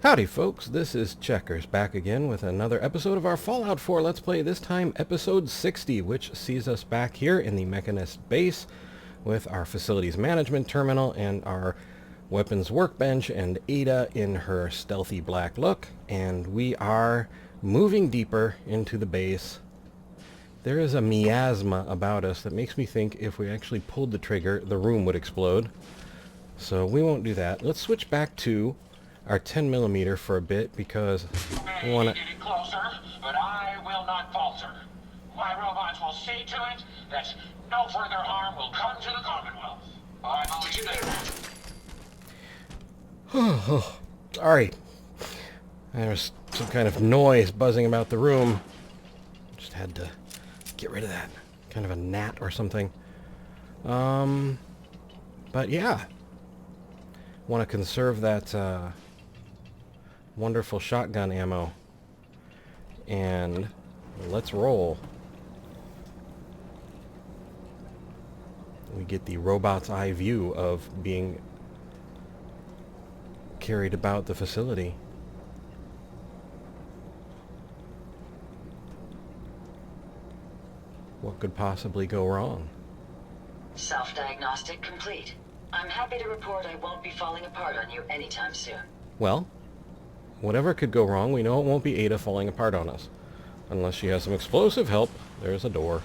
Howdy folks, this is Checkers back again with another episode of our Fallout 4 Let's Play, this time episode 60, which sees us back here in the Mechanist base with our facilities management terminal and our weapons workbench and Ada in her stealthy black look, and we are moving deeper into the base. There is a miasma about us that makes me think if we actually pulled the trigger, the room would explode. So we won't do that. Let's switch back to our 10mm for a bit because we want to... Get it closer, but I will not falter. My robots will see to it that no further harm will come to the Commonwealth. I believe that. Sorry. There's some kind of noise buzzing about the room. Just had to get rid of that. Kind of a gnat or something. But yeah. Want to conserve that wonderful shotgun ammo. And let's roll. We get the robot's eye view of being carried about the facility. What could possibly go wrong? Self-diagnostic complete. I'm happy to report I won't be falling apart on you anytime soon. Well, whatever could go wrong, we know it won't be Ada falling apart on us. Unless she has some explosive help. There's a door.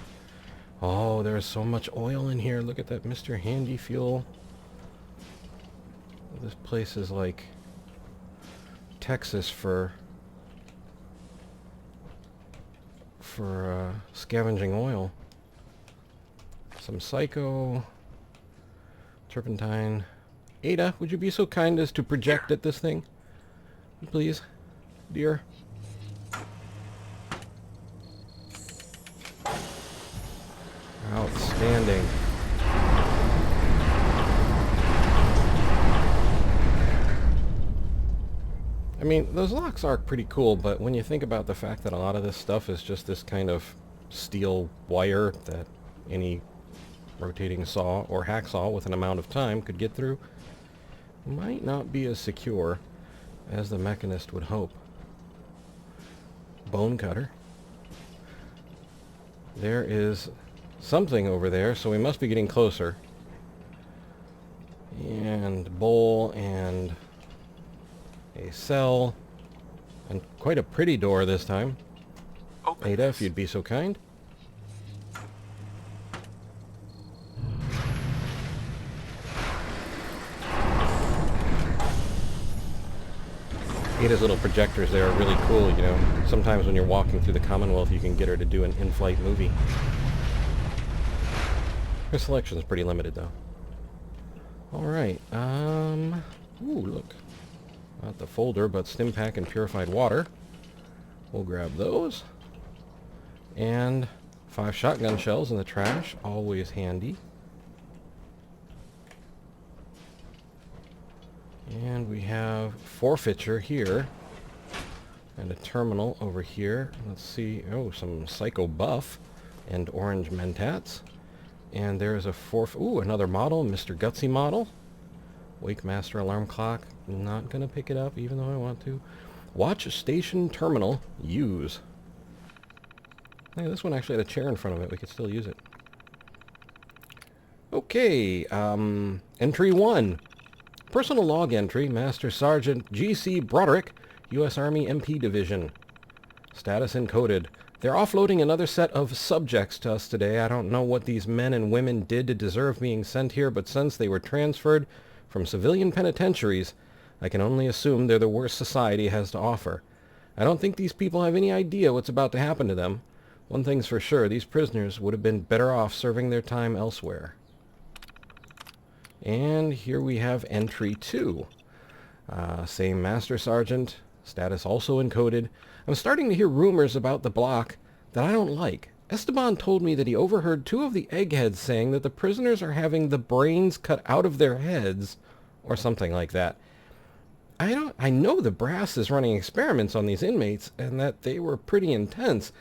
Oh, there's so much oil in here. Look at that Mr. Handy Fuel. This place is like Texas for scavenging oil. Some Psycho, turpentine. Ada, would you be so kind as to project at this thing? Please, dear. Outstanding. I mean, those locks are pretty cool, but when you think about the fact that a lot of this stuff is just this kind of steel wire that any rotating saw or hacksaw with an amount of time could get through, might not be as secure as the Mechanist would hope. Bone cutter. There is something over there, so we must be getting closer. And bowl and a cell, and quite a pretty door this time. Open Ada, this. if you'd be so kind. Ada's little projectors there are really cool, you know. Sometimes when you're walking through the Commonwealth, you can get her to do an in-flight movie. Her selection's pretty limited, though. Alright, ooh, look. Not the folder, but stim pack and purified water. We'll grab those. And 5 shotgun shells in the trash, always handy. And we have forfeiture here. And a terminal over here. Let's see, oh, some Psycho Buff and orange Mentats. And there's a ooh, another model, Mr. Gutsy model. Wake Master alarm clock. Not gonna pick it up, even though I want to. Watch station terminal. Use. Hey, this one actually had a chair in front of it. We could still use it. Okay, entry 1. Personal log entry, Master Sergeant G.C. Broderick, U.S. Army MP Division. Status encoded. They're offloading another set of subjects to us today. I don't know what these men and women did to deserve being sent here, but since they were transferred from civilian penitentiaries, I can only assume they're the worst society has to offer. I don't think these people have any idea what's about to happen to them. One thing's for sure, these prisoners would have been better off serving their time elsewhere. And here we have entry 2. Same Master Sergeant, status also encoded. I'm starting to hear rumors about the block that I don't like. Esteban told me that he overheard 2 of the eggheads saying that the prisoners are having the brains cut out of their heads, or something like that. I know the brass is running experiments on these inmates, and that they were pretty intense,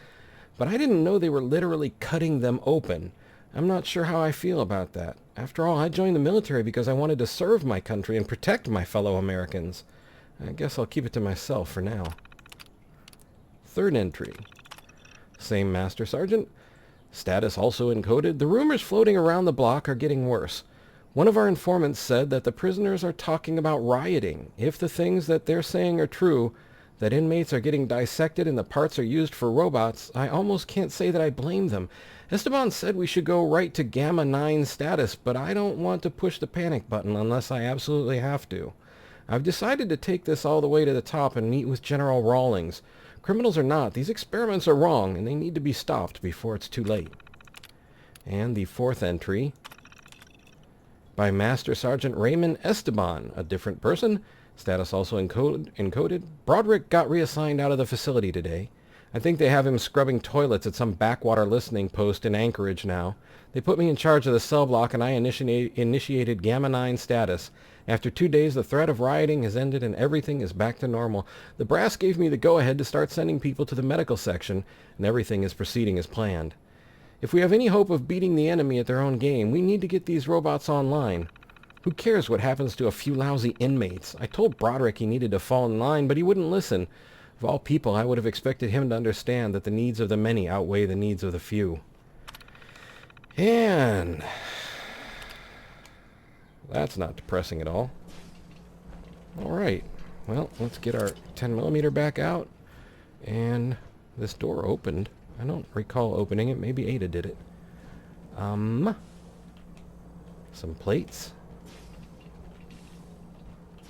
but I didn't know they were literally cutting them open. I'm not sure how I feel about that. After all, I joined the military because I wanted to serve my country and protect my fellow Americans. I guess I'll keep it to myself for now. Third entry. Same Master Sergeant. Status also encoded. The rumors floating around the block are getting worse. One of our informants said that the prisoners are talking about rioting. If the things that they're saying are true, that inmates are getting dissected and the parts are used for robots, I almost can't say that I blame them. Esteban said we should go right to Gamma 9 status, but I don't want to push the panic button unless I absolutely have to. I've decided to take this all the way to the top and meet with General Rawlings. Criminals or not, these experiments are wrong, and they need to be stopped before it's too late. And the fourth entry by Master Sergeant Raymond Esteban, a different person. Status also encoded. Broderick got reassigned out of the facility today. I think they have him scrubbing toilets at some backwater listening post in Anchorage now. They put me in charge of the cell block and I initiated Gamma 9 status. After 2 days, the threat of rioting has ended and everything is back to normal. The brass gave me the go-ahead to start sending people to the medical section, and everything is proceeding as planned. If we have any hope of beating the enemy at their own game, we need to get these robots online. Who cares what happens to a few lousy inmates? I told Broderick he needed to fall in line, but he wouldn't listen. Of all people, I would have expected him to understand that the needs of the many outweigh the needs of the few. And that's not depressing at all. Alright, well, let's get our 10mm back out. And this door opened. I don't recall opening it. Maybe Ada did it. Some plates.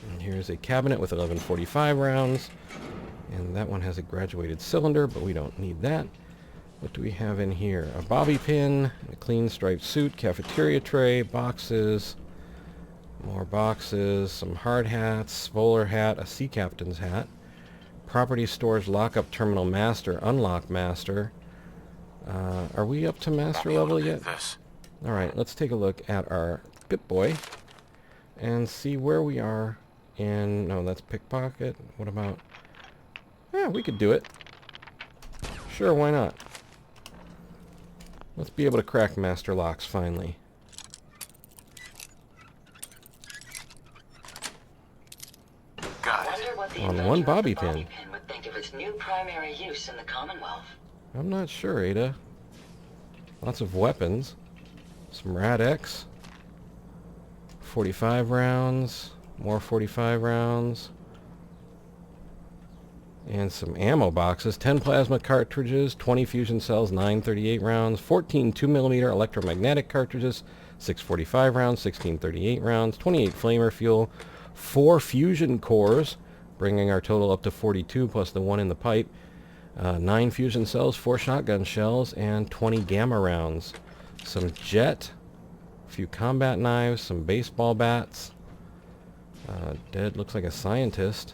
And here's a cabinet with 1145 rounds. And that one has a graduated cylinder, but we don't need that. What do we have in here? A bobby pin, a clean striped suit, cafeteria tray, boxes, more boxes, some hard hats, bowler hat, a sea captain's hat, property storage lockup terminal master, unlock master. Are we up to master level yet? Alright, let's take a look at our Pip-Boy and see where we are in... No, that's pickpocket. What about... Yeah, we could do it. Sure, why not? Let's be able to crack master locks finally. On one bobby pin. Would think of its new primary use in the Commonwealth. I'm not sure, Ada. Lots of weapons. Some Rad-X. 45 rounds. More 45 rounds. And some ammo boxes. 10 plasma cartridges, 20 fusion cells, 9 38 rounds, 14 2mm electromagnetic cartridges, 6 45 rounds, 16 38 rounds, 28 flamer fuel, 4 fusion cores, bringing our total up to 42 plus the one in the pipe, 9 fusion cells, 4 shotgun shells, and 20 gamma rounds. Some jet, a few combat knives, some baseball bats. Dead looks like a scientist.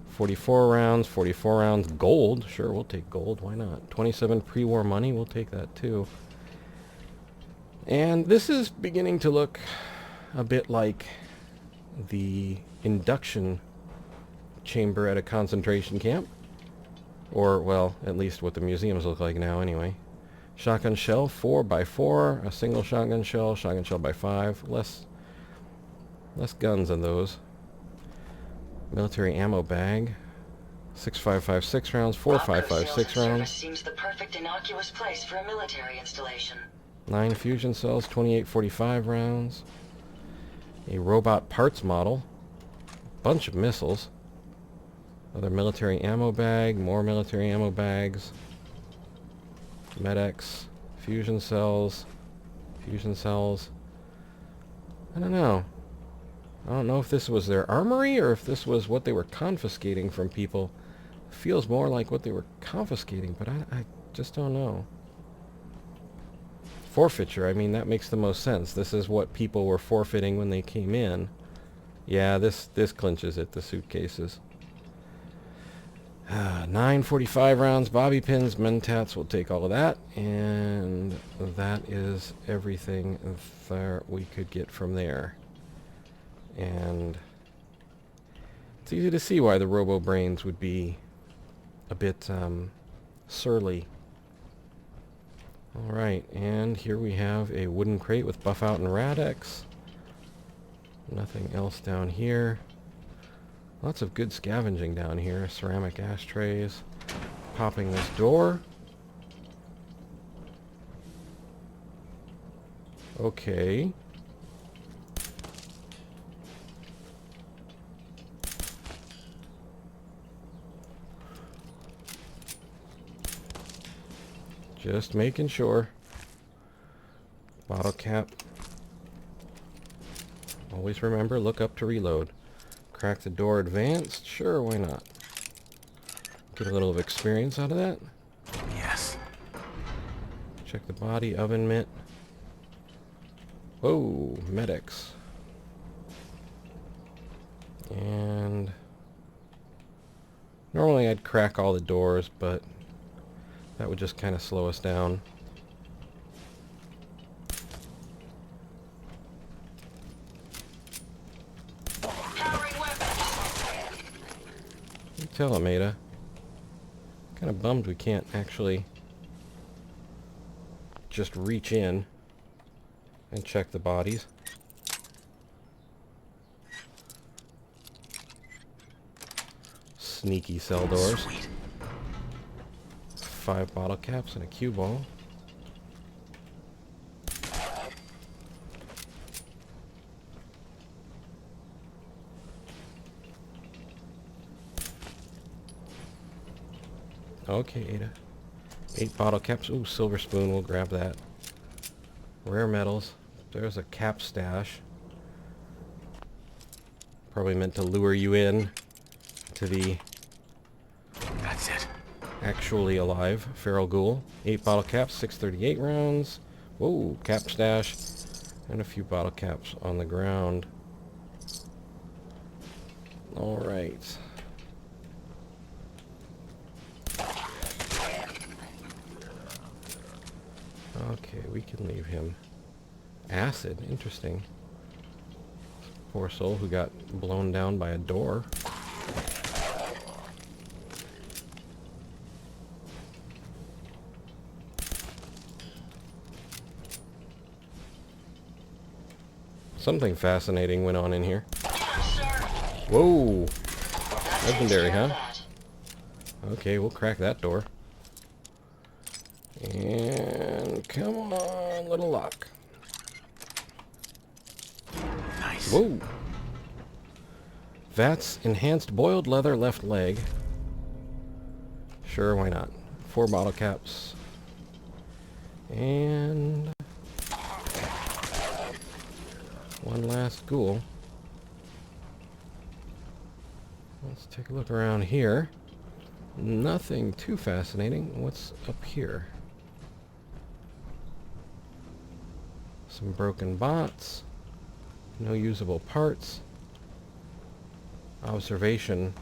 44 rounds, gold. Sure, we'll take gold, why not? 27 pre-war money, we'll take that too. And this is beginning to look a bit like the induction chamber at a concentration camp. Or, well, at least what the museums look like now anyway. Shotgun shell, 4x4, a single shotgun shell by 5. Less guns than those. Military ammo bag. 6.556 rounds, 4.556 rounds. Seems the perfect innocuous place for a military installation. 9 fusion cells, 28.45 rounds. A robot parts model. Bunch of missiles. Another military ammo bag, more military ammo bags. Med-X, fusion cells. I don't know. I don't know if this was their armory or if this was what they were confiscating from people. It feels more like what they were confiscating, but I just don't know. Forfeiture, I mean, that makes the most sense. This is what people were forfeiting when they came in. Yeah, this clinches it, the suitcases. 9.45 rounds, bobby pins, mentats, we'll take all of that. And that is everything that we could get from there. And it's easy to see why the Robobrains would be a bit surly. Alright, and here we have a wooden crate with Buff Out and Rad-X. Nothing else down here. Lots of good scavenging down here. Ceramic ashtrays. Popping this door. Okay. Just making sure. Bottle cap. Always remember, look up to reload. Crack the door advanced? Sure, why not? Get a little of experience out of that. Yes. Check the body, oven mitt. Whoa, medics. And normally I'd crack all the doors, but that would just kind of slow us down. Tell him, Ada. Kind of bummed we can't actually just reach in and check the bodies. Sneaky cell doors. Sweet. 5 bottle caps and a cue ball. Okay, Ada. 8 bottle caps. Ooh, silver spoon. We'll grab that. Rare metals. There's a cap stash. Probably meant to lure you in to the That's it. actually alive feral ghoul. 8 bottle caps, 638 rounds. Whoa, cap stash. And a few bottle caps on the ground. Alright. Okay, we can leave him. Acid, interesting. Poor soul who got blown down by a door. Something fascinating went on in here. Whoa! Legendary, huh? Okay, we'll crack that door. And come on, little lock. Nice. Whoa! Vats, enhanced boiled leather left leg. Sure, why not? 4 bottle caps. And one last ghoul. Let's take a look around here. Nothing too fascinating. What's up here? Some broken bots. No usable parts. Observation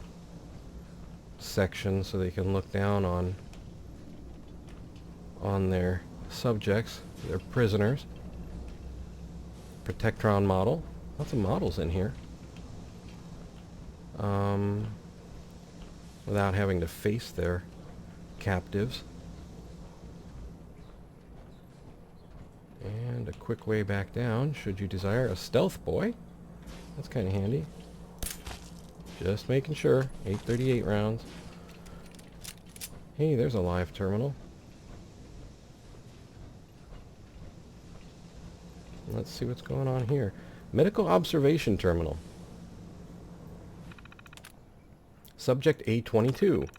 section so they can look down on their subjects, their prisoners. Protectron model. Lots of models in here. Without having to face their captives. And a quick way back down, should you desire a stealth boy. That's kind of handy. Just making sure. 838 rounds. Hey, there's a live terminal. Let's see what's going on here. Medical observation terminal. Subject A22.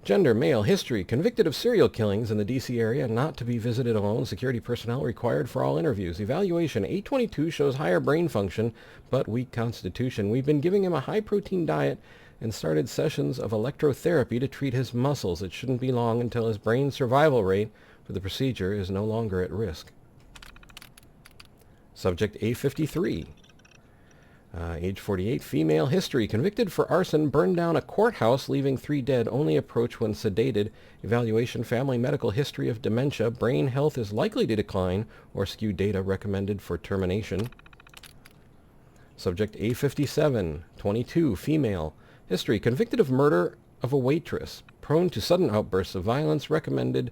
Gender, male, history, convicted of serial killings in the DC area, not to be visited alone, security personnel required for all interviews. Evaluation, A22 shows higher brain function, but weak constitution. We've been giving him a high-protein diet and started sessions of electrotherapy to treat his muscles. It shouldn't be long until his brain survival rate for the procedure is no longer at risk. Subject A53. Age 48, female, history, convicted for arson, burned down a courthouse, leaving 3 dead, only approach when sedated. Evaluation, family medical history of dementia, brain health is likely to decline or skew data recommended for termination. Subject A57, 22, female, history, convicted of murder of a waitress, prone to sudden outbursts of violence, recommend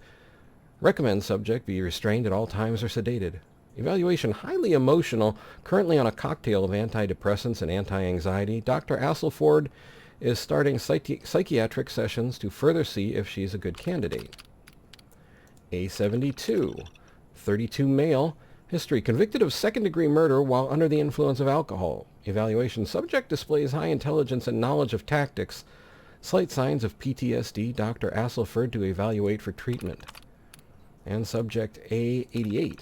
subject be restrained at all times or sedated. Evaluation highly emotional, currently on a cocktail of antidepressants and anti-anxiety. Dr. Asselford is starting psychiatric sessions to further see if she's a good candidate. A72, 32 male, history, convicted of second-degree murder while under the influence of alcohol. Evaluation, subject displays high intelligence and knowledge of tactics. Slight signs of PTSD, Dr. Asselford to evaluate for treatment. And subject A88,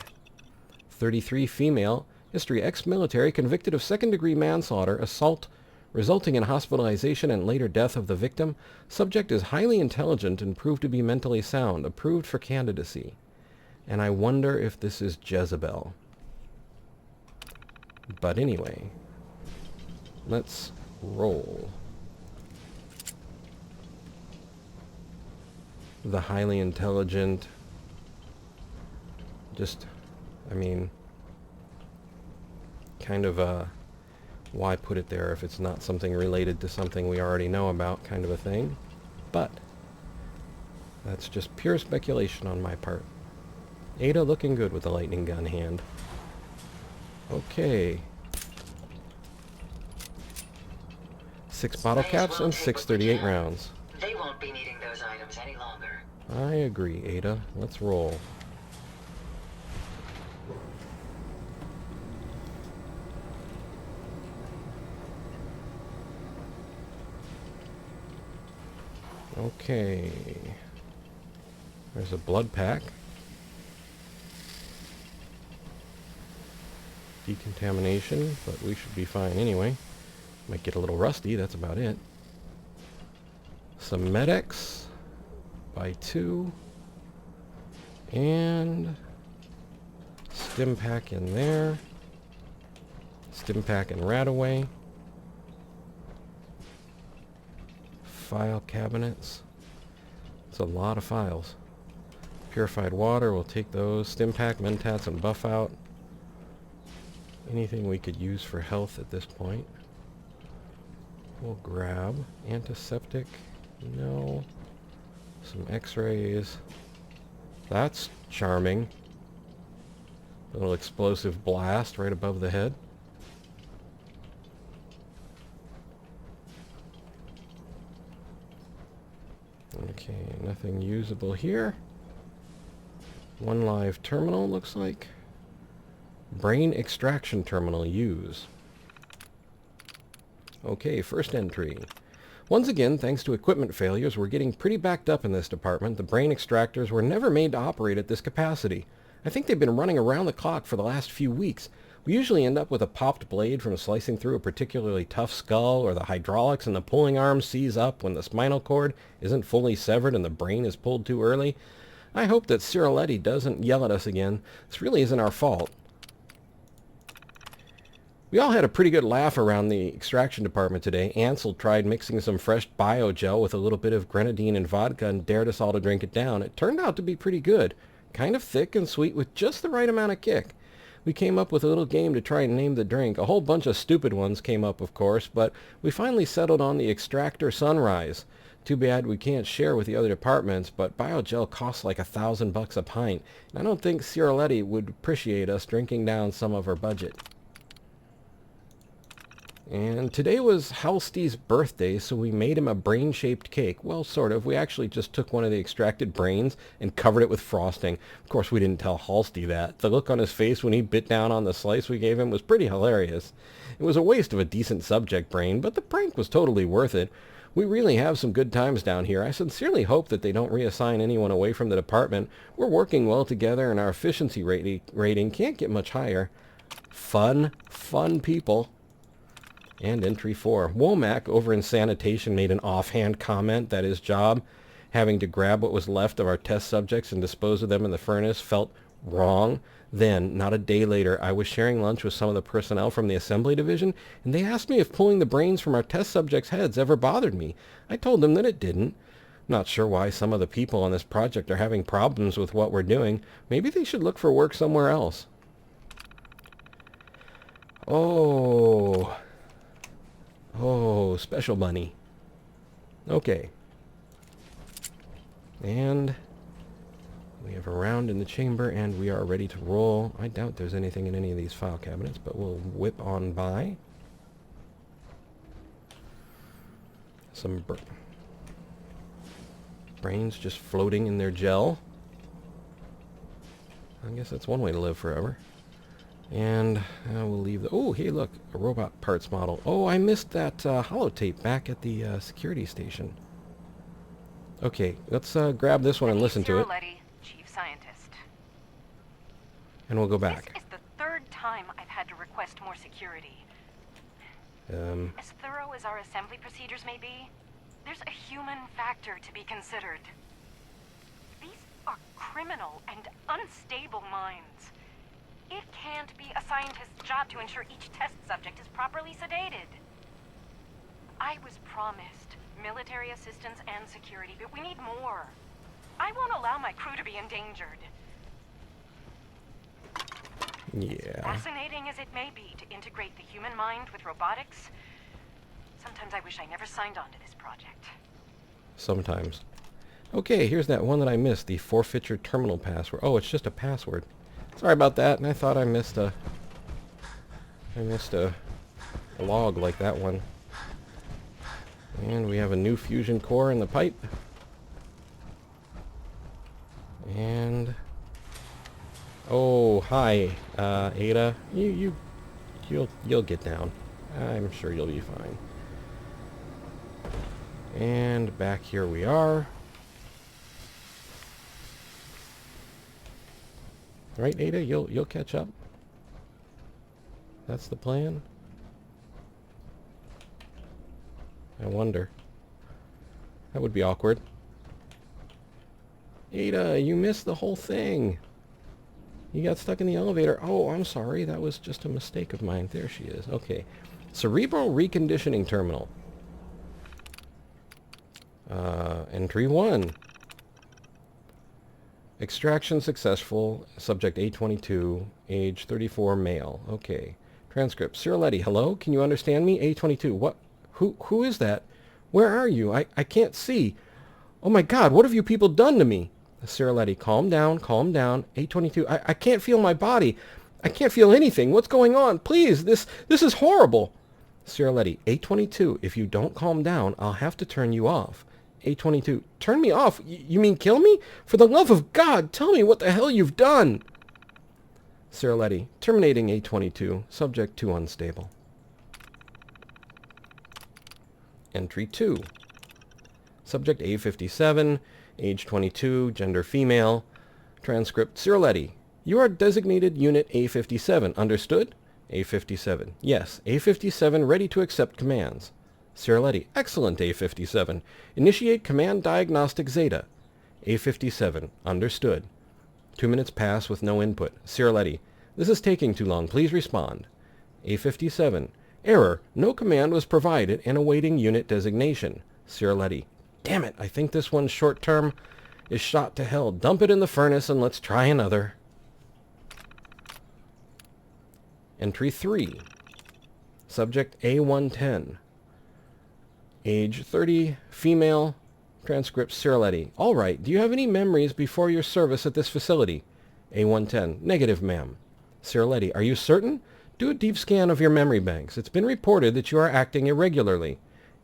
33 female, history, ex-military, convicted of second-degree manslaughter, assault, resulting in hospitalization and later death of the victim. Subject is highly intelligent and proved to be mentally sound, approved for candidacy. And I wonder if this is Jezebel. But anyway, let's roll. The highly intelligent, just, I mean, kind of why put it there if it's not something related to something we already know about, kind of a thing. But that's just pure speculation on my part. Ada looking good with the lightning gun hand. Okay. 6 bottle caps and 638 rounds. They won't be needing those items any longer. I agree, Ada. Let's roll. Okay. There's a blood pack. Decontamination, but we should be fine anyway. Might get a little rusty, that's about it. Some Med-X by 2. And stim pack in there. Stim pack and Radaway. File cabinets. It's a lot of files. Purified water, we'll take those. Stim pack, Mentats, and Buff out. Anything we could use for health at this point. We'll grab antiseptic. No. Some x-rays. That's charming. A little explosive blast right above the head. Okay, nothing usable here. One live terminal, looks like. Brain extraction terminal, use. Okay, first entry. Once again, thanks to equipment failures, we're getting pretty backed up in this department. The brain extractors were never made to operate at this capacity. I think they've been running around the clock for the last few weeks. We usually end up with a popped blade from slicing through a particularly tough skull, or the hydraulics and the pulling arm seize up when the spinal cord isn't fully severed and the brain is pulled too early. I hope that Ciroletti doesn't yell at us again. This really isn't our fault. We all had a pretty good laugh around the extraction department today. Ansel tried mixing some fresh biogel with a little bit of grenadine and vodka and dared us all to drink it down. It turned out to be pretty good. Kind of thick and sweet with just the right amount of kick. We came up with a little game to try and name the drink. A whole bunch of stupid ones came up, of course, but we finally settled on the Extractor Sunrise. Too bad we can't share with the other departments, but biogel costs like $1,000 a pint, and I don't think Ciroletti would appreciate us drinking down some of her budget. And today was Halsty's birthday, so we made him a brain-shaped cake. Well, sort of. We actually just took one of the extracted brains and covered it with frosting. Of course, we didn't tell Halsty that. The look on his face when he bit down on the slice we gave him was pretty hilarious. It was a waste of a decent subject brain, but the prank was totally worth it. We really have some good times down here. I sincerely hope that they don't reassign anyone away from the department. We're working well together, and our efficiency rating can't get much higher. Fun people. And entry 4. Womack over in sanitation made an offhand comment that his job, having to grab what was left of our test subjects and dispose of them in the furnace, felt wrong. Then, not a day later, I was sharing lunch with some of the personnel from the assembly division, and they asked me if pulling the brains from our test subjects' heads ever bothered me. I told them that it didn't. Not sure why some of the people on this project are having problems with what we're doing. Maybe they should look for work somewhere else. Oh, special money. Okay. And We have a round in the chamber, and we are ready to roll. I doubt there's anything in any of these file cabinets, but we'll whip on by. Some brains just floating in their gel. I guess that's one way to live forever. And we'll leave the... Oh, hey, look, a robot parts model. Oh, I missed that holotape back at the security station. Okay, let's grab this one and listen to it. Chief Scientist. And we'll go back. This is the third time I've had to request more security. As thorough as our assembly procedures may be, there's a human factor to be considered. These are criminal and unstable minds. It can't be a scientist's job to ensure each test subject is properly sedated. I was promised military assistance and security, but we need more. I won't allow my crew to be endangered. Yeah. Fascinating as it may be to integrate the human mind with robotics, sometimes I wish I never signed on to this project. Sometimes. Okay, here's that one that I missed, the forfeiture terminal password. Oh, it's just a password. Sorry about that, and I thought I missed a log like that one. And we have a new fusion core in the pipe. And oh, hi, Ada. You'll get down. I'm sure you'll be fine. And back here we are. Right, Ada? You'll catch up. That's the plan. I wonder. That would be awkward. Ada, you missed the whole thing. You got stuck in the elevator. Oh, I'm sorry. That was just a mistake of mine. There she is. Okay. Cerebral reconditioning terminal. Entry 1. Extraction successful. Subject A22. Age 34 male. Okay. Transcript. Ciroletti, hello? Can you understand me? A22. What? Who is that? Where are you? I can't see. Oh my God, what have you people done to me? Ciroletti, calm down, calm down. A22, I can't feel my body. I can't feel anything. What's going on? Please, this is horrible. Ciroletti, A22, if you don't calm down, I'll have to turn you off. A22, turn me off? You mean kill me? For the love of God, tell me what the hell you've done. Ciroletti, terminating A22, subject to unstable. Entry 2. Subject A57, age 22, gender female. Transcript Ciroletti. You are designated Unit A57, understood? A57. Yes, A57 ready to accept commands. Ciroletti. Excellent, A57. Initiate command diagnostic Zeta. A57. Understood. 2 minutes pass with no input. Ciroletti. This is taking too long. Please respond. A57. Error. No command was provided and awaiting unit designation. Ciroletti. Damn it. I think this one's short term is shot to hell. Dump it in the furnace and let's try another. Entry 3. Subject A110. Age 30. Female. Transcript Ciroletti. All right. Do you have any memories before your service at this facility? A110. Negative, ma'am. Ciroletti. Are you certain? Do a deep scan of your memory banks. It's been reported that you are acting irregularly.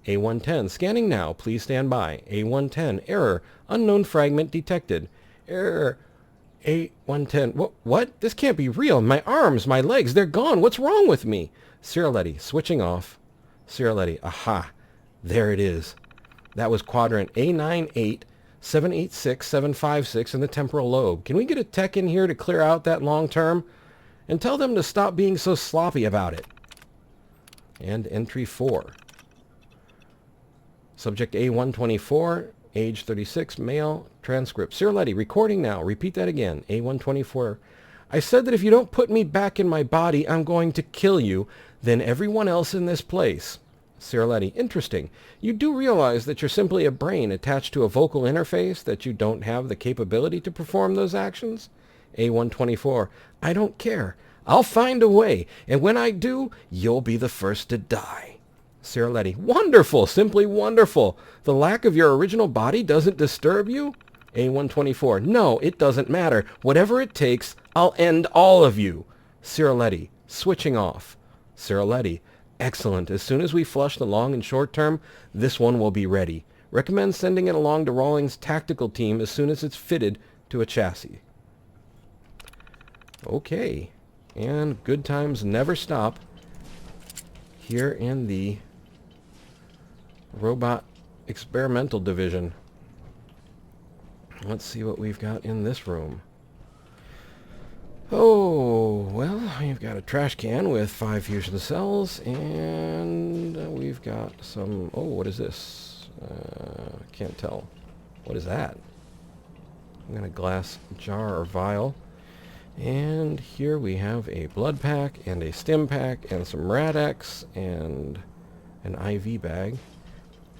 A110. Scanning now. Please stand by. A110. Error. Unknown fragment detected. Error. A110. What? This can't be real. My arms, my legs, they're gone. What's wrong with me? Ciroletti. Switching off. Ciroletti. Aha. There it is. That was quadrant A98, 786, 756 in the temporal lobe. Can we get a tech in here to clear out that long term? And tell them to stop being so sloppy about it. And entry 4. Subject A124, age 36, male, transcript. Ciroletti, recording now. Repeat that again. A124. I said that if you don't put me back in my body, I'm going to kill you, then everyone else in this place. Ciroletti, interesting. You do realize that you're simply a brain attached to a vocal interface, that you don't have the capability to perform those actions? A124, I don't care. I'll find a way, and when I do, you'll be the first to die. Ciroletti, wonderful, simply wonderful. The lack of your original body doesn't disturb you? A124. No, it doesn't matter. Whatever it takes, I'll end all of you. Cirilletti, switching off. Cirilletti, excellent. As soon as we flush the long and short term, this one will be ready. Recommend sending it along to Rawlings' tactical team as soon as it's fitted to a chassis. Okay. And good times never stop here in the Robot Experimental Division. Let's see what we've got in this room. Oh, well, we've got a trash can with 5 fusion cells, and we've got some... Oh, what is this? Can't tell. What is that? I'm going to glass jar or vial. And here we have a blood pack, and a stim pack, and some Rad-X, and an IV bag.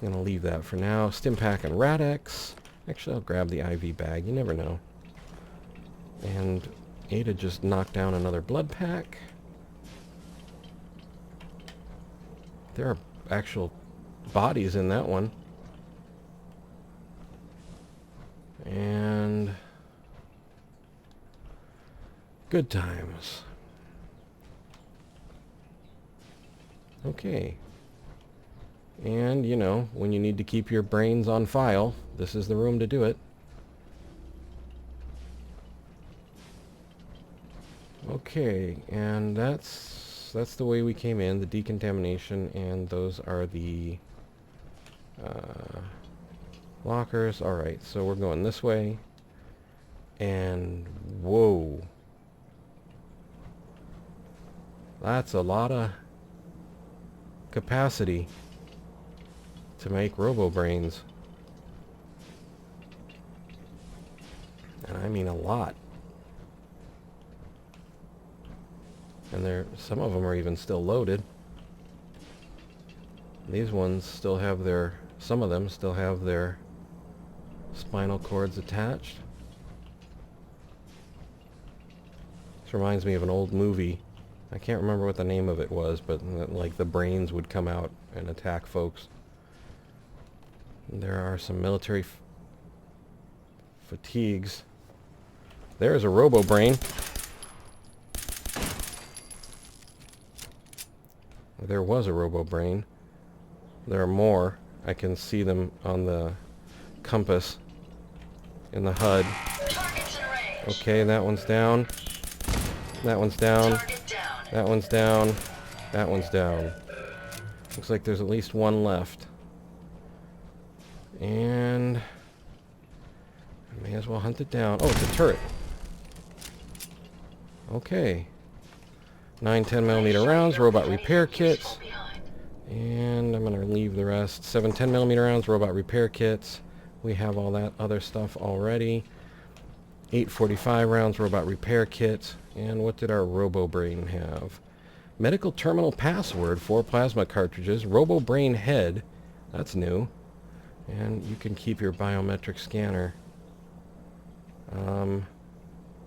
I'm going to leave that for now. Stim pack and Rad-X. Actually, I'll grab the IV bag. You never know. And Ada just knocked down another blood pack. There are actual bodies in that one. And good times. Okay. And, you know, when you need to keep your brains on file, this is the room to do it. Okay, and that's the way we came in, the decontamination, and those are the lockers. Alright, so we're going this way. And, whoa. That's a lot of capacity to make Robobrains. And I mean a lot. And some of them are even still loaded. These ones still have their, some of them still have their spinal cords attached. This reminds me of an old movie. I can't remember what the name of it was, but like the brains would come out and attack folks. There are some military fatigues. There's a Robobrain. There was a Robobrain. There are more. I can see them on the compass in the HUD. Okay, that one's down. That one's down. That one's down. That one's down. Looks like there's at least one left. And I may as well hunt it down. Oh, it's a turret. Okay. 9 10mm rounds, robot repair kits. And I'm going to leave the rest. 7 10mm rounds, robot repair kits. We have all that other stuff already. 8 45 rounds, robot repair kits. And what did our Robobrain have? Medical terminal password, 4 plasma cartridges, Robobrain head. That's new. And you can keep your biometric scanner.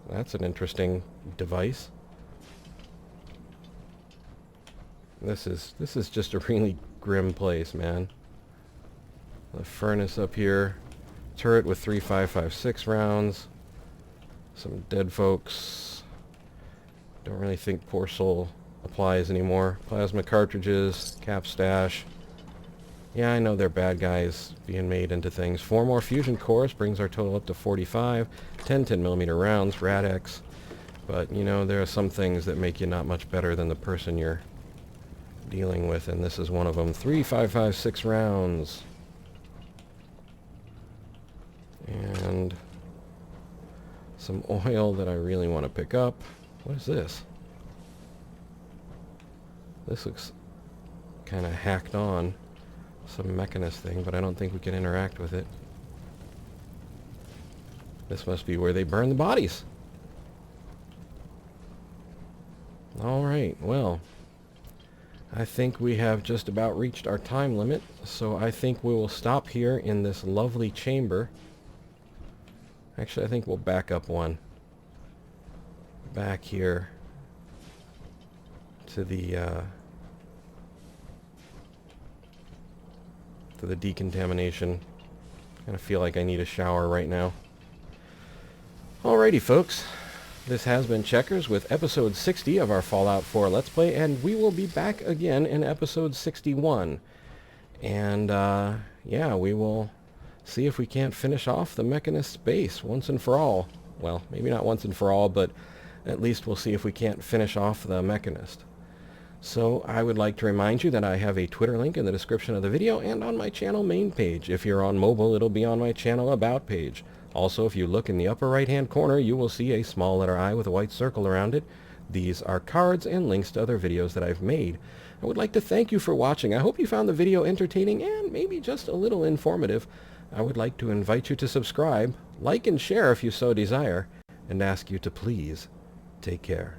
That's an interesting device. This is just a really grim place, man. The furnace up here. Turret with 3 5.56 rounds. Some dead folks. Don't really think Poor Soul applies anymore. Plasma cartridges. Cap stash. Yeah, I know they're bad guys being made into things. 4 more fusion cores brings our total up to 45. 10 10mm rounds, Rad-X. But, you know, there are some things that make you not much better than the person you're dealing with, and this is one of them. 3 5.56 rounds. And some oil that I really want to pick up. What is this? This looks kind of hacked on. Some mechanist thing, but I don't think we can interact with it. This must be where they burn the bodies. Alright, well, I think we have just about reached our time limit, so I think we will stop here in this lovely chamber. Actually, I think we'll back up one. Back here to the decontamination. I kind of feel like I need a shower right now. Alrighty, folks. This has been Checkers with episode 60 of our Fallout 4 Let's Play, and we will be back again in episode 61. And, yeah, we will see if we can't finish off the Mechanist's base once and for all. Well, maybe not once and for all, but at least we'll see if we can't finish off the Mechanist. So I would like to remind you that I have a Twitter link in the description of the video and on my channel main page. If you're on mobile, it'll be on my channel About page. Also, if you look in the upper right-hand corner, you will see a small letter I with a white circle around it. These are cards and links to other videos that I've made. I would like to thank you for watching. I hope you found the video entertaining and maybe just a little informative. I would like to invite you to subscribe, like and share if you so desire, and ask you to please take care.